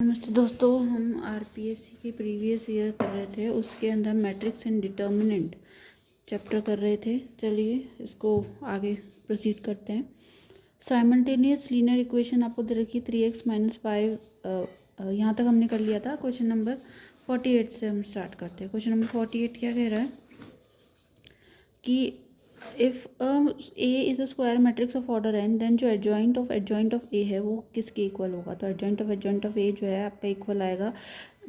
नमस्ते दोस्तों, हम आरपीएससी के प्रीवियस ईयर कर रहे थे। उसके अंदर मैट्रिक्स एंड डिटर्मिनेंट चैप्टर कर रहे थे। चलिए इसको आगे प्रोसीड करते हैं। साइमल्टेनियस लीनियर इक्वेशन आपको दे रखी 3x - 5। यहाँ तक हमने कर लिया था। क्वेश्चन नंबर 48 से हम स्टार्ट करते हैं। क्वेश्चन नंबर 48 क्या कह रहा है कि if A is a square matrix of order n, then जो एडजॉइंट ऑफ ए है वो किसके इक्वल होगा। तो एडजॉइंट ऑफ ए जो है आपका इक्वल आएगा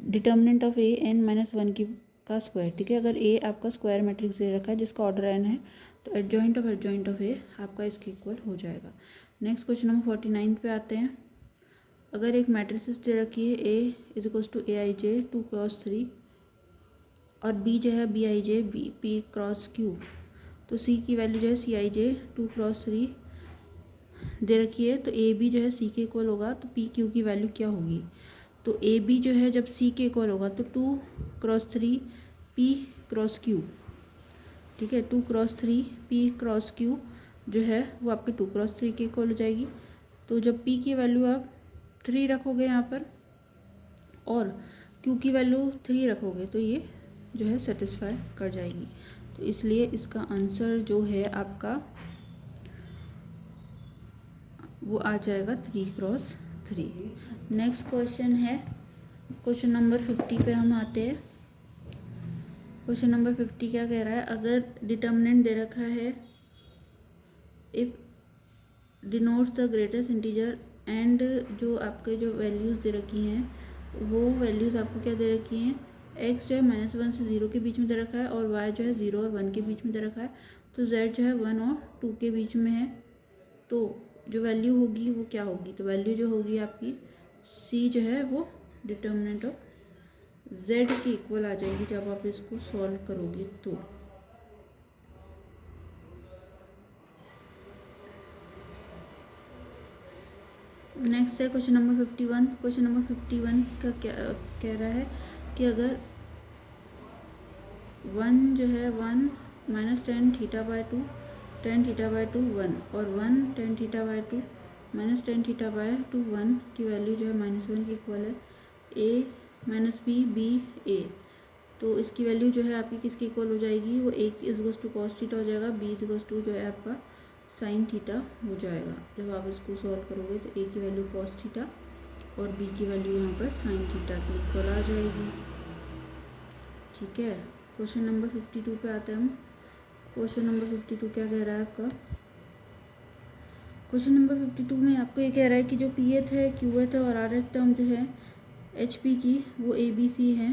डिटर्मिनेंट ऑफ ए n-1 की का स्क्वायर। ठीक है, अगर ए आपका स्क्वायर मैट्रिक्स दे रखा है जिसका ऑर्डर n है तो एडजॉइंट ऑफ ए आपका इसके इक्वल हो जाएगा। नेक्स्ट क्वेश्चन नंबर 49 पे आते हैं। अगर एक मैट्रिक्स दे रखी है A is equal to aij 2x3 और बी जो है bij p×q, तो सी की वैल्यू जो है cij 2x3 दे रखी है। तो ए बी जो है सी के इक्वल होगा तो पी क्यू की वैल्यू क्या होगी। तो ए बी जो है जब सी के इक्वल होगा तो 2x3 p×q। ठीक है, 2x3 p×q जो है वो आपके 2x3 के इक्वल हो जाएगी। तो जब p की वैल्यू आप 3 रखोगे यहाँ पर और q की वैल्यू 3 रखोगे तो ये जो है सेटिस्फाई कर जाएगी। तो इसलिए इसका आंसर जो है आपका वो आ जाएगा 3×3। नेक्स्ट क्वेश्चन है क्वेश्चन नंबर 50 पे हम आते हैं। क्वेश्चन नंबर 50 क्या कह रहा है, अगर डिटर्मिनेंट दे रखा है if denotes the greatest integer and जो आपके जो वैल्यूज़ दे रखी हैं वो वैल्यूज़ आपको क्या दे रखी हैं, x जो है -1 से 0 के बीच में दे रखा है और y जो है 0 और 1 के बीच में दे रखा है। तो z जो है 1 और 2 के बीच में है। तो जो वैल्यू होगी वो क्या होगी, तो वैल्यू जो होगी आपकी c जो है वो डिटर्मिनेंट ऑफ z के इक्वल आ जाएगी जब आप इसको सॉल्व करोगे। तो नेक्स्ट है क्वेश्चन नंबर 51। क्वेश्चन नंबर 51 का क्या कह रहा है कि अगर 1 जो है 1 - tan θ/2 tan θ/2 1 और 1 tan θ/2 - tan θ/2 1 की वैल्यू जो है -1 की इक्वल है a - b a। तो इसकी वैल्यू जो है आपकी किसकी इक्वल हो जाएगी, वो a = cos θ हो जाएगा, b = जो है आपका sin θ हो जाएगा। जब आप इसको सॉल्व करोगे तो a की वैल्यू cos θ और b की वैल्यू यहाँ पर sin θ की इक्वल आ जाएगी। ठीक है, क्वेश्चन नंबर 52 पे आते हैं हम। क्वेश्चन नंबर 52 क्या कह रहा है आपका, क्वेश्चन नंबर 52 में आपको ये कह रहा है कि जो pth है qth है और rth टर्म जो है hp की वो abc है।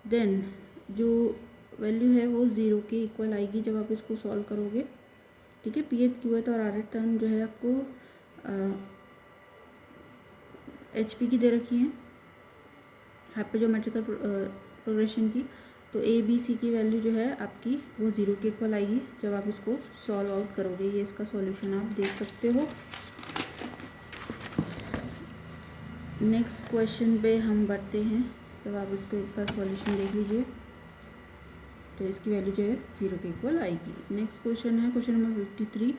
देन जो वैल्यू है वो 0 के इक्वल आएगी जब आप इसको सॉल्व करोगे। ठीक है, pth qth और rth टर्म जो है आपको hp की दे रखी है हाइपरजोमेट्रिकल प्रोग्रेशन की। तो ए बी सी की वैल्यू जो है आपकी वो 0 के इक्वल आएगी जब आप इसको सॉल्व आउट करोगे। ये इसका सॉल्यूशन आप देख सकते हो। नेक्स्ट क्वेश्चन पे हम बढ़ते हैं। जब आप इसको एक बार सॉल्यूशन देख लीजिए तो इसकी वैल्यू जो है 0 के इक्वल आएगी। नेक्स्ट क्वेश्चन है question number 53।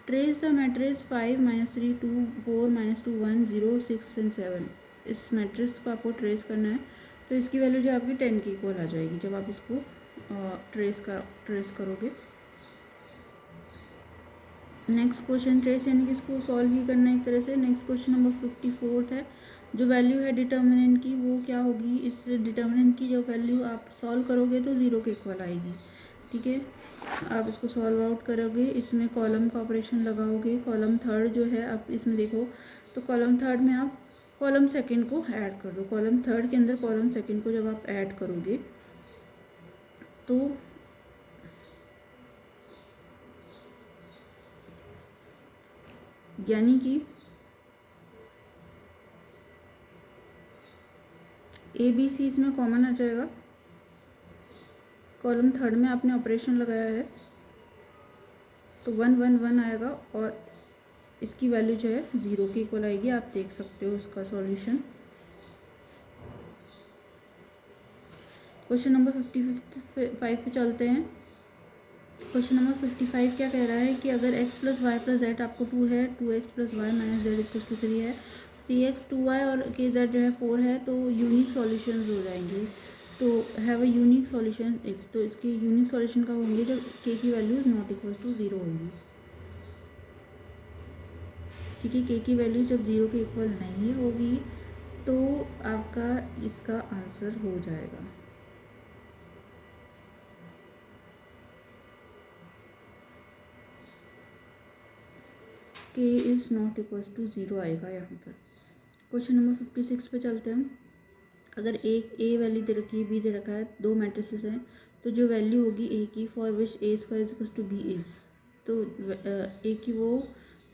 Trace the matrix 5 - 3 2 4 - 2 1 0 6 and 7। इस मैट्रिक्स को आपको ट्रेस करना है तो इसकी वैल्यू जो आपकी 10 की इक्वल आ जाएगी जब आप इसको ट्रेस करोगे। नेक्स्ट क्वेश्चन ट्रेस यानी कि इसको सॉल्व ही करना है एक तरह से। नेक्स्ट क्वेश्चन नंबर 54 है। जो वैल्यू है डिटर्मिनेंट की वो क्या होगी, इस डिटर्मिनेंट की जो वैल्यू आप सॉल्व करोगे तो 0 के इक्वल आएगी। ठीक है, आप इसको सॉल्व आउट करोगे, इसमें कॉलम का ऑपरेशन लगाओगे। कॉलम थर्ड जो है आप इसमें देखो तो कॉलम थर्ड में आप कॉलम सेकंड को ऐड कर दो। कॉलम थर्ड के अंदर कॉलम सेकंड को जब आप ऐड करोगे तो यानी कि ए बी सी इसमें कॉमन आ जाएगा। कॉलम थर्ड में आपने ऑपरेशन लगाया है तो 1 1 1 आएगा और इसकी वैल्यू जो है 0 के इक्वल आएगी। आप देख सकते हो उसका सॉल्यूशन। क्वेश्चन नंबर 55 पे चलते हैं। क्वेश्चन नंबर 55 क्या कह रहा है कि अगर x + y + z आपको 2 है, 2x + y - z = 3 है पी एक्स 2y और के जेड जो है 4 है, तो यूनिक सॉल्यूशंस हो जाएंगे। तो have a unique solution if, तो इसके यूनिक सॉल्यूशन कब होंगे, जब के की value is not equal to 0 होगी। ठीक है, के की वैल्यू जब 0 के इक्वल नहीं होगी तो आपका इसका आंसर हो जाएगा। के इज़ नॉट इक्वल टू 0 आएगा यहाँ पर। क्वेश्चन नंबर 56 पे चलते हैं हम। अगर एक ए वैल्यू दे रखी है, बी दे रखा है, दो मैट्रिसेस हैं, तो जो वैल्यू होगी ए की for which A square is to B is, तो ए की वो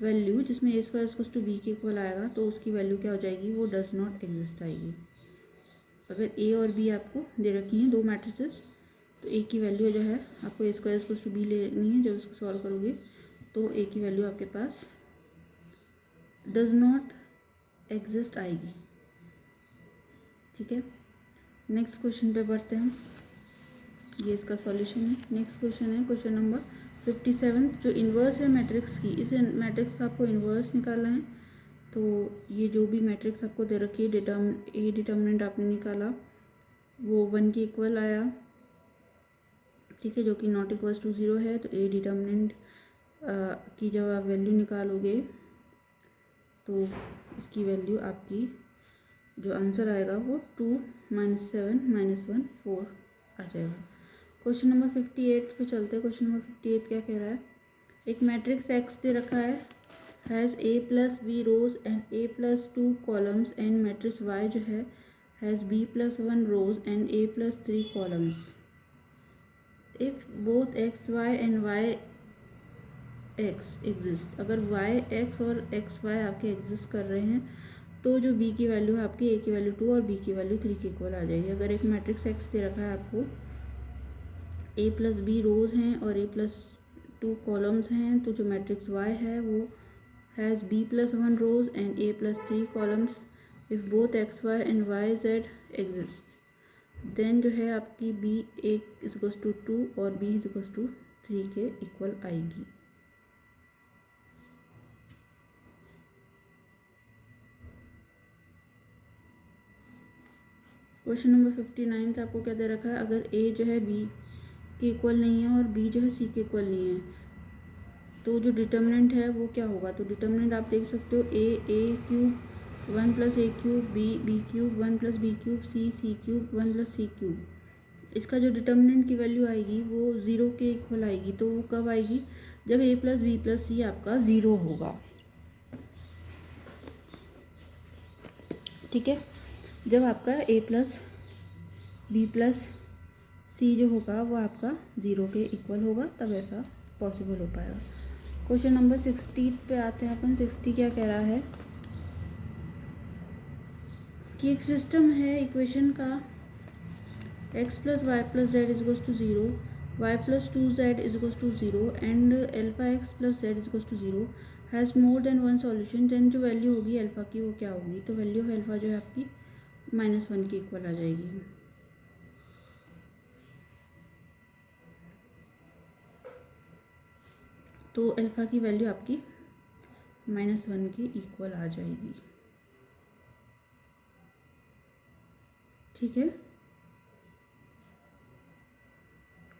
वैल्यू जिसमें A square is to B के इक्वल आएगा, तो उसकी वैल्यू क्या हो जाएगी, वो डज नॉट एग्जिस्ट आएगी। अगर ए और बी आपको दे रखी हैं दो मैट्रिसेस, तो ए की वैल्यू जो है आपको ए स्क्वायर इज टू बी लेनी है। जब इसको सॉल्व करोगे तो ए की वैल्यू आपके पास डज नॉट एग्जिस्ट आएगी। ठीक है, नेक्स्ट क्वेश्चन पे बढ़ते हैं हम। ये इसका सॉल्यूशन है। नेक्स्ट क्वेश्चन है क्वेश्चन नंबर 57, जो इन्वर्स है मैट्रिक्स की, इस मैट्रिक्स का आपको इन्वर्स निकालना है। तो ये जो भी मैट्रिक्स आपको दे रखी है, ए डिटर्मिनेंट आपने निकाला, वो 1 के इक्वल आया। ठीक है, जो कि नॉट इक्वल टू 0 है, तो ए डिटर्मिनेंट की जब आप वैल्यू निकालोगे तो इसकी वैल्यू आपकी जो आंसर आएगा वो 2 - 7 - 1 4 आ जाएगा। क्वेश्चन नंबर 58 पे चलते हैं। क्वेश्चन नंबर 58 क्या कह रहा है, एक मैट्रिक्स एक्स दे रखा है, has A plus B rows and A plus 2 columns, and matrix Y जो है has B plus 1 rows and A plus 3 columns. If both X Y and Y X exist, अगर वाई एक्स और X Y आपके exist कर रहे हैं, तो जो बी की वैल्यू है आपकी, ए की वैल्यू 2 और बी की वैल्यू 3 के इक्वल आ जाएगी। अगर एक मैट्रिक्स एक्स दे रखा है आपको, ए प्लस बी रोज हैं और ए प्लस 2 कॉलम्स हैं, तो जो मैट्रिक्स वाई है वो has B plus 1 rows and A plus 3 columns. If both X Y and Y Z exist, then जो है आपकी बी ए इज टू 2 और बी इज टू 3 के इक्वल आएगी। क्वेश्चन नंबर 59 से आपको क्या दे रखा है, अगर ए जो है बी के इक्वल नहीं है और बी जो है सी के इक्वल नहीं है, तो जो डिटर्मिनेंट है वो क्या होगा। तो डिटर्मिनेंट आप देख सकते हो, A cube 1 plus A cube, B cube 1 plus B cube, C cube 1 plus C cube. इसका जो डिटर्मिनेंट की वैल्यू आएगी वो 0 के इक्वल आएगी। तो वो कब आएगी, जब ए प्लस बी प्लस सी आपका 0 होगा। ठीक है, जब आपका ए प्लस बी प्लस सी जो होगा वो आपका 0 के इक्वल होगा, तब ऐसा पॉसिबल हो पाएगा। क्वेश्चन नंबर 60 पे आते हैं अपन। 60 क्या कह रहा है कि एक सिस्टम है इक्वेशन का, X plus Y plus Z is equals to 0, Y plus 2z is equals to 0 and alpha X plus Z is equals to 0 has more than one solution, then जो वैल्यू होगी alpha की वो क्या होगी। तो value of alpha जो है आपकी -1 के इक्वल आ जाएगी। तो अल्फा की वैल्यू आपकी -1 के इक्वल आ जाएगी। ठीक है,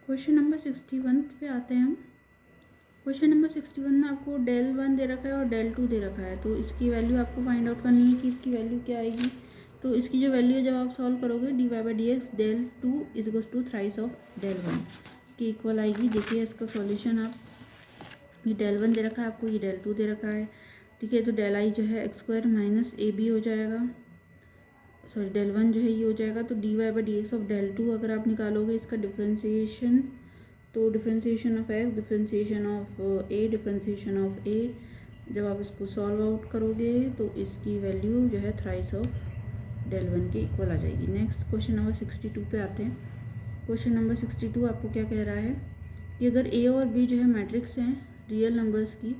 क्वेश्चन नंबर 61 पे आते हैं हम। क्वेश्चन नंबर 61 में आपको del 1 दे रखा है और del 2 दे रखा है, तो इसकी वैल्यू आपको फाइंड आउट करनी है कि इसकी वैल्यू क्या आएगी। तो इसकी जो वैल्यू है जब आप सॉल्व करोगे, dy/dx del 2 is equals to thrice of del 1 के इक्वल आएगी। देखिए इसका सॉल्यूशन, आप ये del 1 दे रखा है आपको, ये del 2 दे रखा है। ठीक है, तो del i जो है x² माइनस ab हो जाएगा, सॉरी del 1 जो है ये हो जाएगा। तो dy/dx ऑफ del 2 अगर आप निकालोगे इसका डिफ्रेंसिएशन, तो differentiation of X, differentiation of A, differentiation of A, जब आप इसको सॉल्व आउट करोगे तो इसकी वैल्यू जो है थ्राइस ऑफ del 1 के इक्वल आ जाएगी। नेक्स्ट क्वेश्चन नंबर 62 पे आते हैं। क्वेश्चन नंबर 62 आपको क्या कह रहा है कि अगर ए और बी जो है मैट्रिक्स हैं रियल नंबर्स की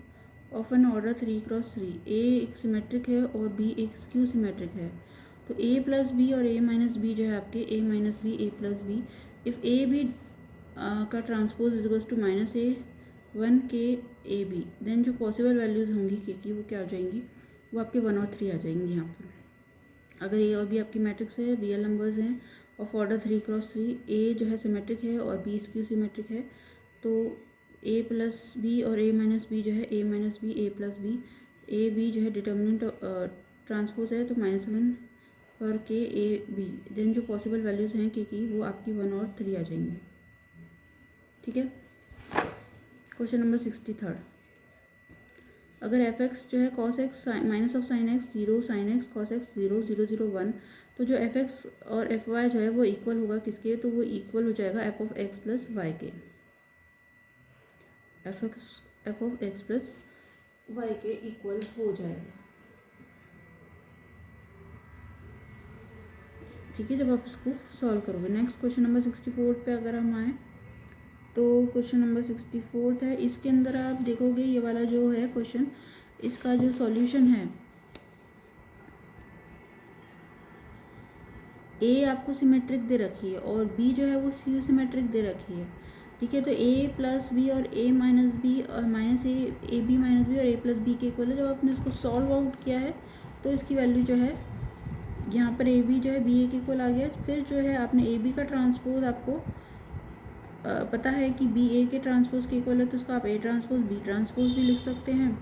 ऑफ एन ऑर्डर 3x3, ए एक सिमेट्रिक है और बी एक स्क्यू सिमेट्रिक है, तो ए प्लस बी और ए माइनस बी जो है आपके A minus B A plus B, if A B का transpose is equals to -a 1 के ए बी, देन जो पॉसिबल वैल्यूज़ होंगी के की वो क्या हो जाएंगी, वो आपके 1 और 3 आ जाएंगे यहाँ पर। अगर ए और बी आपकी मैट्रिक्स है, रियल नंबर्स हैं ऑफ ऑर्डर 3x3, ए जो है सिमेट्रिक है और बी स्क्यू सिमेट्रिक है, तो ए प्लस बी और ए माइनस बी जो है A minus B A plus B, A B जो है डिटर्मिनेंट ट्रांसपोज है तो -1 और के ए बी, देन जो पॉसिबल वैल्यूज़ हैं के की वो आपकी 1 और 3 आ जाएंगी। ठीक है। क्वेश्चन नंबर 63, अगर एफ एक्स जो है cos x minus of sine x 0, sine x cos x 0, 0, 0, 1, तो जो एफ एक्स और एफ वाई जो है वो इक्वल होगा किसके, तो वो इक्वल हो जाएगा F of X plus Y के, F of X plus Y के इक्वल हो जाएगा। ठीक है, जब आप इसको सॉल्व करोगे। नेक्स्ट क्वेश्चन नंबर 64 पे अगर हम आए तो क्वेश्चन नंबर 64 है, इसके अंदर आप देखोगे ये वाला जो है क्वेश्चन, इसका जो सॉल्यूशन है, ए आपको सिमेट्रिक दे रखी है और बी जो है वो सी सिमेट्रिक दे रखी है। ठीक है, तो ए प्लस बी और ए माइनस बी और minus A B minus B और ए प्लस बी के इक्वल है। जब आपने इसको सॉल्व आउट किया है तो इसकी वैल्यू जो है यहाँ पर ए बी जो है बी ए के इक्वल आ गया। फिर जो है आपने ए बी का ट्रांसपोज आपको पता है कि बी ए के ट्रांसपोज के इक्वल है, तो इसका आप ए ट्रांसपोज बी ट्रांसपोज भी लिख सकते हैं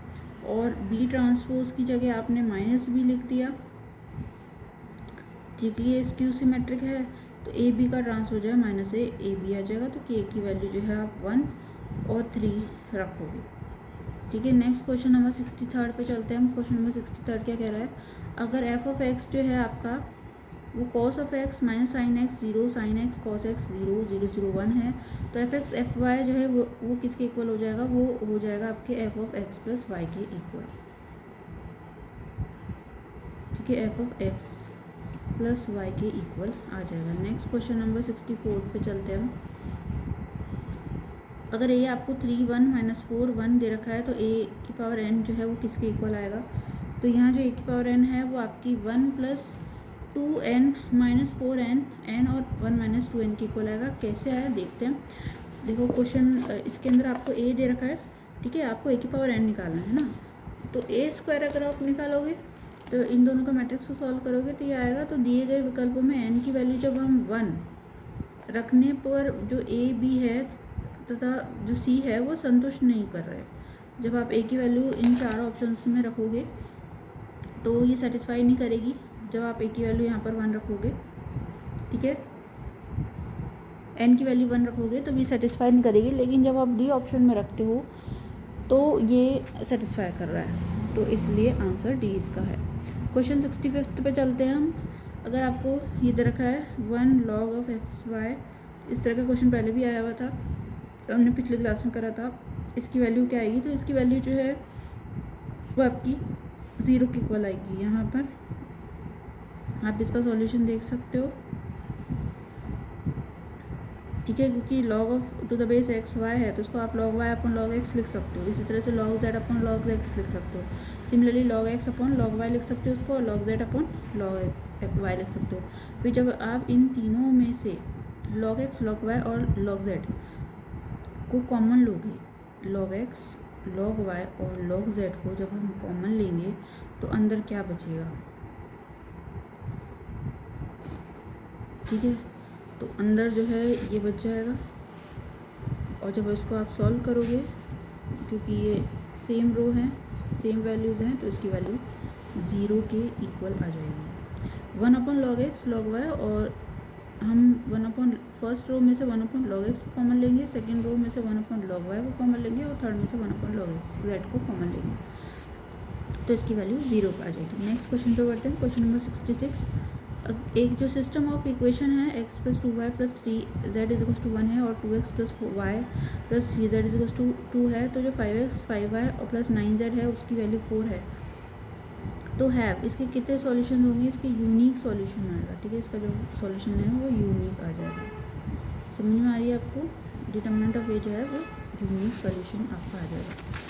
और बी ट्रांसपोज की जगह आपने माइनस बी लिख दिया क्योंकि ये स्क्यू सिमेट्रिक है, तो ए बी का ट्रांसपोज जो है माइनस ए बी आ जाएगा, तो के की वैल्यू जो है आप 1 और 3 रखोगे। ठीक है। नेक्स्ट क्वेश्चन नंबर 63 पे चलते हैं हम। क्वेश्चन नंबर 63 क्या कह रहा है, अगर एफ ऑफ एक्स जो है आपका वो cos of x minus sine x 0, sine x cos x 0, 0, 0, 1 है, तो एफ एक्स एफ वाई जो है वो किसके इक्वल हो जाएगा, वो हो जाएगा आपके F of X plus Y के इक्वल। ठीक है, F of X plus Y के इक्वल आ जाएगा। नेक्स्ट क्वेश्चन नंबर 64 पे चलते हैं हम। अगर ए आपको 3, 1, -4, 1 दे रखा है तो ए की पावर n जो है वो किसके इक्वल आएगा, तो यहाँ जो ए की पावर n है वो आपकी 1 + 2n - 4n, n और 1 - 2n के इक्वल आएगा। कैसे आया देखते हैं। देखो क्वेश्चन इसके अंदर आपको ए दे रखा है, ठीक है, आपको ए की पावर n निकालना है ना, तो ए स्क्वायर अगर आप निकालोगे तो इन दोनों का मैट्रिक्स को सॉल्व करोगे तो ये आएगा। तो दिए गए विकल्पों में n की वैल्यू जब हम 1 रखने पर जो ए बी है तथा जो सी है वो संतुष्ट नहीं कर रहे। जब आप ए की वैल्यू इन चारों ऑप्शंस में रखोगे तो ये सेटिस्फाई नहीं करेगी। जब आप ए की वैल्यू यहाँ पर 1 रखोगे, ठीक है, एन की वैल्यू 1 रखोगे तो भी सेटिस्फाई नहीं करेगी, लेकिन जब आप डी ऑप्शन में रखते हो तो ये सेटिस्फाई कर रहा है, तो इसलिए आंसर डी इसका है। क्वेश्चन 65 पे चलते हैं हम। अगर आपको ये दे रखा है 1 log of xy, इस तरह का क्वेश्चन पहले भी आया हुआ था, तो हमने पिछले क्लास में करा था। इसकी वैल्यू क्या आएगी, तो इसकी वैल्यू जो है वो आपकी 0 के इक्वल आएगी। यहाँ पर आप इसका सॉल्यूशन देख सकते हो, ठीक है, क्योंकि log of to the base x y है तो इसको आप log y अपन log x लिख सकते हो। इसी तरह से log z अपन log x लिख सकते हो। सिमिलरली log x अपन log y लिख सकते हो उसको, और log z अपन log y लिख सकते हो। फिर जब आप इन तीनों में से log x, log y और log z को कॉमन लोगे, log x, log y और log z को जब हम कॉमन लेंगे तो अंदर क्या बचेगा, ठीक है, तो अंदर जो है ये बच जाएगा। और जब इसको आप सॉल्व करोगे, क्योंकि ये सेम रो हैं, सेम वैल्यूज़ हैं, तो इसकी वैल्यू 0 के इक्वल आ जाएगी। 1 log x log y, और हम फर्स्ट रो में से 1 log x को कॉमन लेंगे, सेकेंड रो में से 1 log y को कॉमन लेंगे, और थर्ड में से 1 log z को कॉमन लेंगे, तो इसकी वैल्यू 0 पर आ जाएगी। नेक्स्ट क्वेश्चन पे बढ़ते हैं। Question number 66। एक जो सिस्टम ऑफ इक्वेशन है x + 2y + 3z = 1 है और 2x + y + 3z = 2 है, तो जो 5x 5y और + 9z है उसकी वैल्यू 4 है, तो हैव इसके कितने सॉल्यूशन होंगे, इसके यूनिक सॉल्यूशन आएगा। ठीक है, इसका जो सॉल्यूशन है वो यूनिक आ जाएगा। समझ में आ रही है आपको, डिटर्मिनेंट ऑफ ए जो है वो यूनिक सॉल्यूशन आपका आ जाएगा।